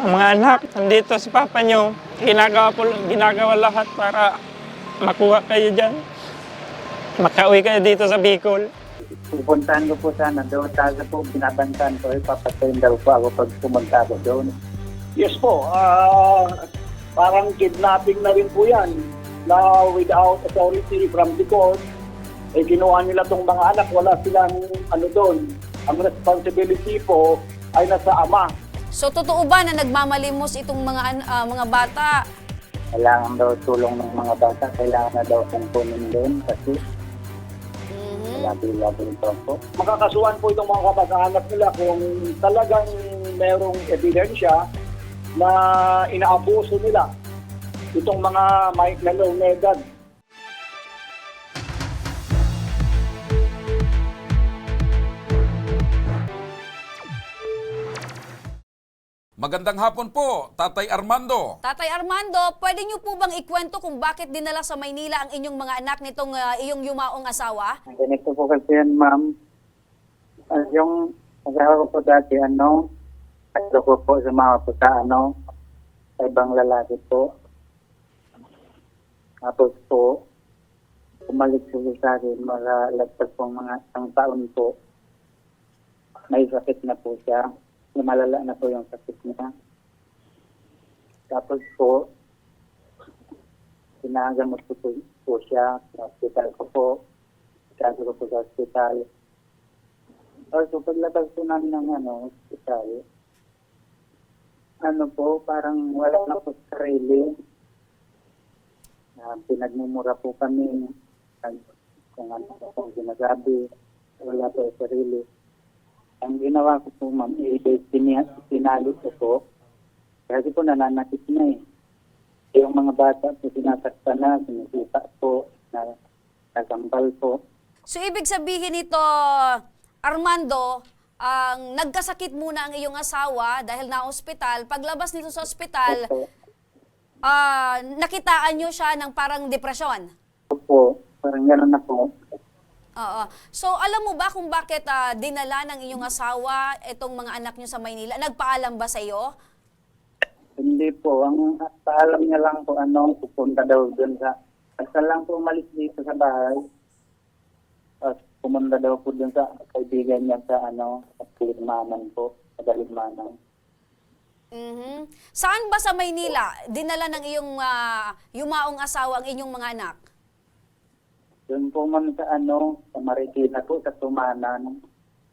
Mga anak, nandito si Papa nyo. Ginagawa lahat para makuha kayo dyan. Makauwi kayo dito sa Bicol. Pupuntahan ko po sana doon. Talaga po, binabantaan ko. Papatayin daw po ako pag pumunta ko doon. Yes po, parang kidnapping na rin po yan na without authority from the court. Ginawa nila tong mga anak, wala silang doon. Ang responsibility po ay nasa ama. So totoo ba na nagmamalimos itong mga bata? Kailangan daw tulong ng mga bata. Kailangan na daw kong kunin doon kasi labi-labi ito po. Makakasuhan po itong mga kamag-anak nila kung talagang merong ebidensya na inaabuso nila itong mga minor na edad. Magandang hapon po, Tatay Armando. Tatay Armando, pwede niyo po bang ikwento kung bakit dinala sa Maynila ang inyong mga anak nitong iyong yumaong asawa? Ganito po kasi yan, ma'am. Yung asawa ko po dati, tatlo ko po sumama po sa sa ibang lalaki po. Tapos po, umalik po sa akin, malagpas po mga isang taon po. May sakit na po siya. Malala na po yung sakit niya. Tapos po, sinagamot po siya sa hospital ko po. Kaso ko po sa hospital. So, paglabas po namin ng hospital, parang wala na po sarili. Pinagmumura po kami kung ano po sinasabi. Wala po sarili. Ang ginawa ko po, ma'am, pinalo ko po. Kasi po nananakit na eh. Yung mga bata po sinasaktan na, sinisita po, nagambal po. So ibig sabihin nito, Armando, ang nagkasakit muna ang iyong asawa dahil na-ospital. Paglabas nito sa ospital, nakitaan niyo siya ng parang depresyon. Opo, parang gano'n na po. Oo. So alam mo ba kung bakit dinala ng iyong asawa itong mga anak niyo sa Maynila? Nagpaalam ba sa iyo? Hindi po. Ang paalam niya lang po, pupunta daw doon sa... Basta lang po umalis dito sa bahay. Tapos pumunta daw po doon sa kaibigan niya sa sa Baligmanan po. Sa Baligmanan. Saan ba sa Maynila dinala ng iyong yumaong asawa ang inyong mga anak? Doon po man sa sa Marikina po, sa Tumanan.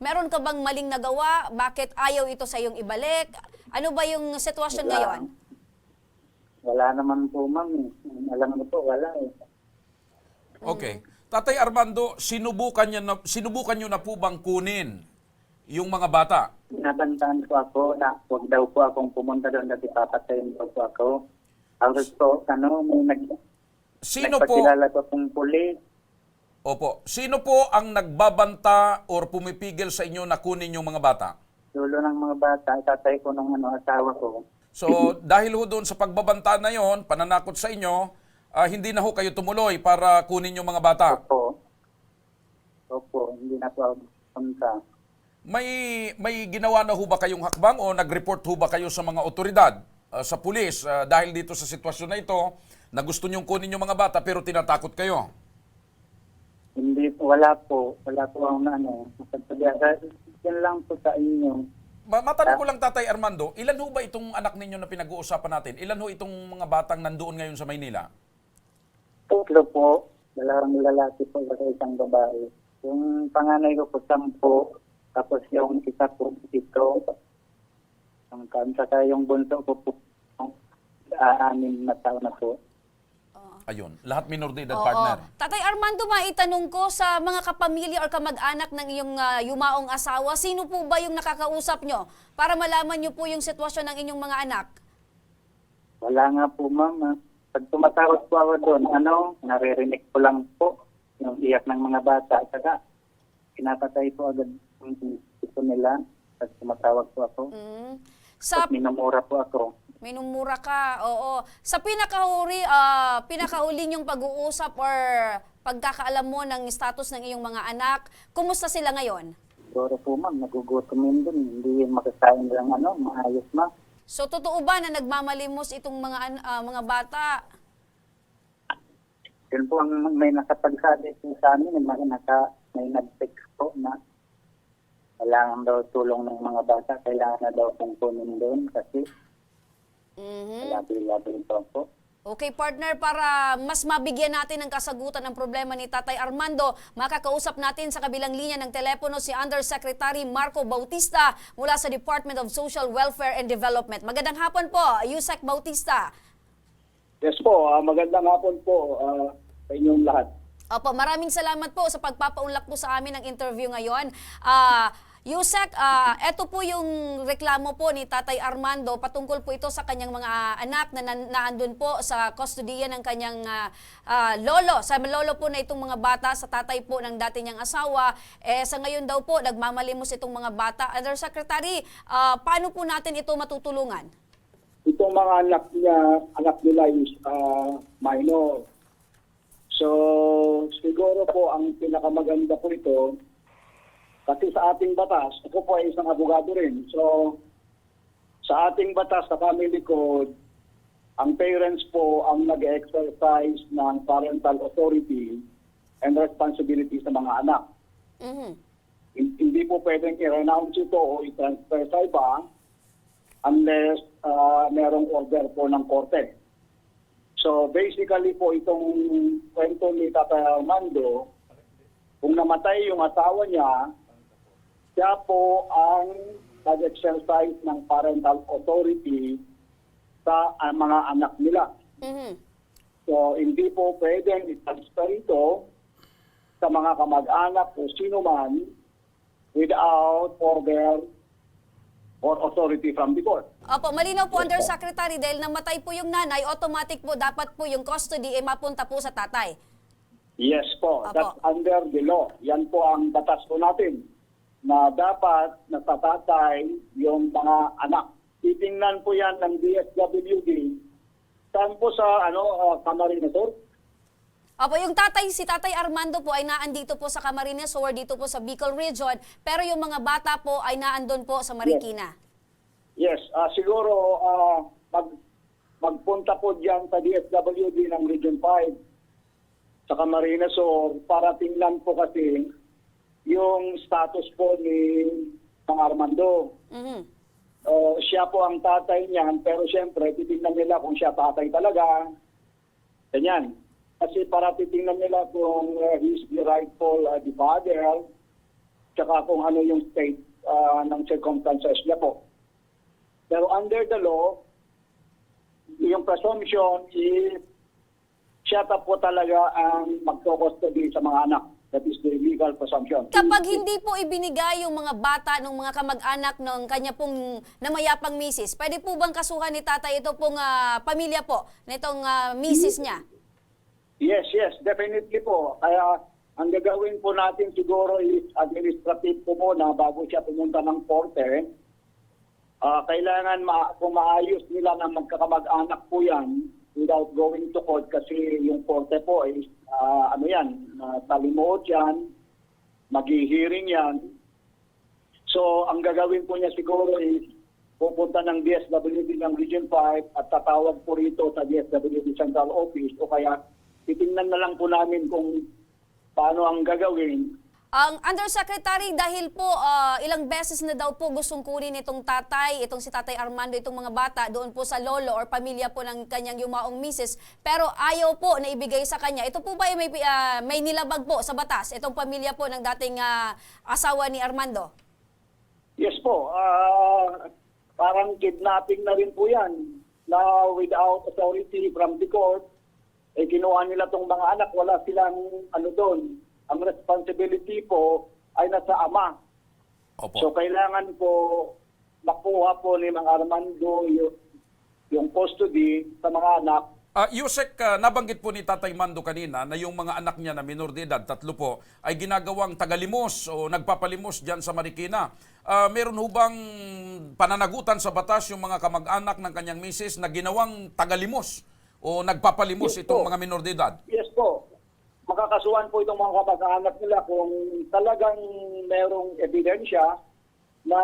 Meron ka bang maling nagawa? Bakit ayaw ito sa iyong ibalik? Ano ba yung sitwasyon ngayon? Wala naman po, ma'am. Alam mo po, wala eh. Okay. Tatay Armando, sinubukan nyo na po bang kunin yung mga bata? Nabantaan po ako na huwag daw po akong pumunta doon kasi papatayin po ako. Tapos po, may Sino po? nagpakilala ko pong pulis. Opo. Sino po ang nagbabanta or pumipigil sa inyo na kunin yung mga bata? Dulo ng mga bata, tatay ko ng asawa ko. So, dahil ho doon sa pagbabanta na yon, pananakot sa inyo, hindi na ho kayo tumuloy para kunin yung mga bata. Opo, hindi na po ako punta. May ginawa na ho ba kayong hakbang o nag-report ho ba kayo sa mga otoridad, sa pulis, dahil dito sa sitwasyon na ito, na gusto nyong kunin yung mga bata pero tinatakot kayo? Hindi, wala po. Wala po akong yan lang po sa inyo. Matanong ko lang, Tatay Armando, ilan ho ba itong anak ninyo na pinag-uusapan natin? Ilan ho itong mga batang nandoon ngayon sa Maynila? 3 po. 2 lalaki po sa isang babae. Yung panganay ko po 10. Tapos yung isa po 7. Saka yung bunso ko po 6 na taon na po. Ayun, lahat minor de edad, Oo. partner. Tatay Armando, maitanong ko sa mga kapamilya or kamag-anak ng iyong yumaong asawa, sino po ba yung nakakausap nyo para malaman nyo po yung sitwasyon ng inyong mga anak? Wala nga po, ma'am. Pag tumatawag po ako doon, naririnig ko lang po yung iyak ng mga bata. Saka, pinapatay po agad yung gusto nila. Pag tumatawag po ako. Sa At minumura po ako. minumura ka, oo. Sa pinakahuli niyong pag-uusap or pagkakaalam mo ng status ng iyong mga anak, kumusta sila ngayon? Siguro po, ma'am, nagugutom yun dun. Hindi yun makasain lang, maayos, ma'am. So totoo ba na nagmamalimos itong mga bata? Yun po ang may nakapagsabi po sa amin, may nag-text po na kailangan daw tulong ng mga bata, kailangan na daw kong kunin doon kasi labi-labi po. Okay, partner, para mas mabigyan natin ng kasagutan ang problema ni Tatay Armando, makakausap natin sa kabilang linya ng telepono si Undersecretary Marco Bautista mula sa Department of Social Welfare and Development. Magandang hapon po, Yusek Bautista. Yes po, magandang hapon po sa inyong lahat. Opo, maraming salamat po sa pagpapaunlak po sa amin ng interview ngayon. Yusek, eto po yung reklamo po ni Tatay Armando. Patungkol po ito sa kanyang mga anak na naandun po sa kustodiya ng kanyang lolo. Sa lolo po na itong mga bata, sa tatay po ng dati niyang asawa. Sa ngayon daw po, nagmamalimos itong mga bata. Undersecretary, paano po natin ito matutulungan? Itong mga anak nila is minor. So, siguro po ang pinakamaganda po ito, kasi sa ating batas, ako po ay isang abogado rin. So, sa ating batas, sa family code, ang parents po ang nag-exercise ng parental authority and responsibility sa mga anak. Hindi po pwedeng i-renounce ito o i-transfer sa iba unless merong order po ng korte. So, basically po itong kwento ni Tatay Armando, kung namatay yung asawa niya, siya po ang nag-exercise ng parental authority sa mga anak nila. So, hindi po pwedeng i-transfer ito sa mga kamag-anak o sino man without order or authority from the court. Opo, malinaw po, Undersecretary, dahil namatay po yung nanay, automatic po dapat po yung custody mapunta po sa tatay. Yes po, Opo. that's under the law. Yan po ang batas po natin na dapat natatatay yung mga anak. Titingnan po yan ng DSWD. Saan po sa Camarines Sur? Opo, yung si Tatay Armando po ay naandito po sa Camarines Sur, dito po sa Bicol Region, pero yung mga bata po ay naandun po sa Marikina. Yes, siguro magpunta po dyan sa DSWD ng Region 5 sa Camarines Sur para tingnan po kasi yung status po ni Mang Armando. Siya po ang tatay niyan, pero siyempre titingnan nila kung siya tatay talaga. Ganyan. Kasi para titingnan nila kung he's the rightful the father, tsaka kung ano yung state ng circumstances niya po. Pero under the law, yung presumption is siya po talaga ang magkukustody sa mga anak. That is the legal presumption. Kapag hindi po ibinigay yung mga bata ng mga kamag-anak ng kanya pong namayapang misis, pwede po bang kasuhan ni tatay ito pong pamilya po, nitong misis niya? Yes, definitely po. Kaya ang gagawin po natin siguro is administrative po muna bago siya pumunta ng korte. Kailangan kung maayos nila na magkakamag-anak po yan without going to court kasi yung korte po is talimuot yan, maghihiring yan. So ang gagawin po niya siguro is pupunta ng DSWD ng Region 5 at tatawag po rito sa DSWD Central Office o kaya titingnan na lang po namin kung paano ang gagawin. Ang Undersecretary, dahil po ilang beses na daw po gustong kunin itong si Tatay Armando, itong mga bata doon po sa lolo or pamilya po ng kanyang yumaong misis, pero ayaw po na ibigay sa kanya. Ito po ba ay may nilabag po sa batas, itong pamilya po ng dating asawa ni Armando? Yes po, parang kidnapping na rin po yan na without authority from the court, kinuha nila tong mga anak, wala silang doon. Ang responsibility po ay nasa ama. Opo. So kailangan po makuha po ni Mang Armando yung custody sa mga anak. Yusek, nabanggit po ni Tatay Mando kanina na yung mga anak niya na minor de edad, 3 po, ay ginagawang tagalimos o nagpapalimos dyan sa Marikina. Meron ho bang pananagutan sa batas yung mga kamag-anak ng kanyang misis na ginawang tagalimos o nagpapalimos Yes, itong po. mga minor de edad? Yes po. Makakasuhan po itong mga kamag-anak nila kung talagang merong ebidensya na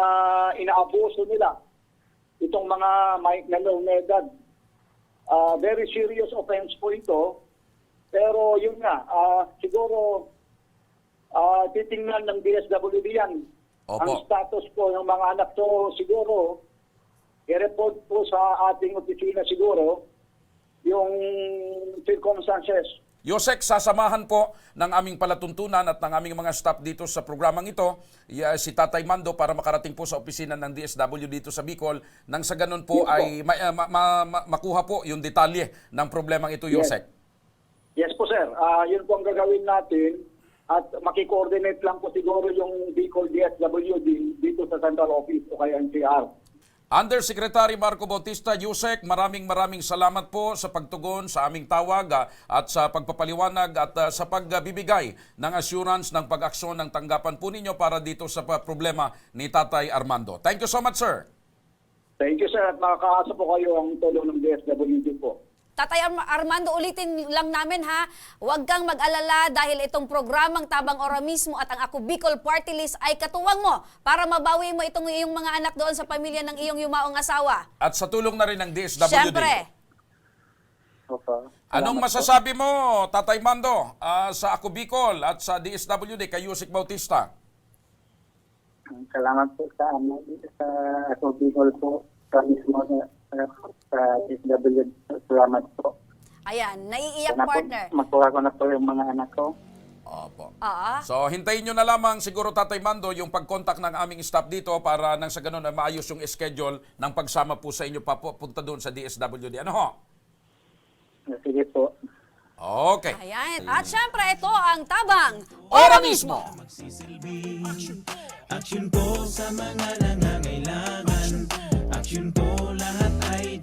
inaabuso nila itong mga minor na edad. Very serious offense po ito. Pero yun nga, siguro titingnan ng DSWD yan. Opo. Ang status po ng mga anak to siguro, i-report po sa ating opisina siguro yung circumstances. Yusek, sasamahan po ng aming palatuntunan at ng aming mga staff dito sa programang ito, si Tatay Mando, para makarating po sa opisina ng DSW dito sa Bicol, nang sa ganun po Yes po. ay makuha po yung detalye ng problemang ito, Yusek. Yes po sir, yun po ang gagawin natin at makikoordinate lang po siguro yung Bicol DSWD dito sa Central Office o kaya NCR. Undersecretary Marco Bautista, Yusek, maraming salamat po sa pagtugon sa aming tawag at sa pagpapaliwanag at sa pagbibigay ng assurance ng pag-aksyon ng tanggapan po ninyo para dito sa problema ni Tatay Armando. Thank you so much, sir. Thank you sir at makakaasa po kayo ang tulong ng DSWD po. Tatay Armando, ulitin lang namin ha, huwag kang mag-alala dahil itong programang Tabang Ora mismo at ang Ako Bicol Party List ay katuwang mo para mabawi mo itong iyong mga anak doon sa pamilya ng iyong yumaong asawa. At sa tulong na rin ng DSWD. Siyempre. Opo. Anong masasabi mo, Tatay Mando, sa Ako Bicol at sa DSWD kay Yusek Bautista? Salamat po sa Ako Bicol po. Sa mismo sa DSWD. Salamat po. Ayan, naiiyak Sana partner. po, makuha ko na po yung mga anak ko. Opo. So, hintayin nyo na lamang siguro, Tatay Mando, yung pag-contact ng aming staff dito para nang sa ganun na maayos yung schedule ng pagsama po sa inyo papunta doon sa DSWD. Ano ho? Sige po. Okay. ayan. At syempre, ito ang Tabang Ora mismo! Aksyon po sa mga nangangailangan. Aksyon po lahat ay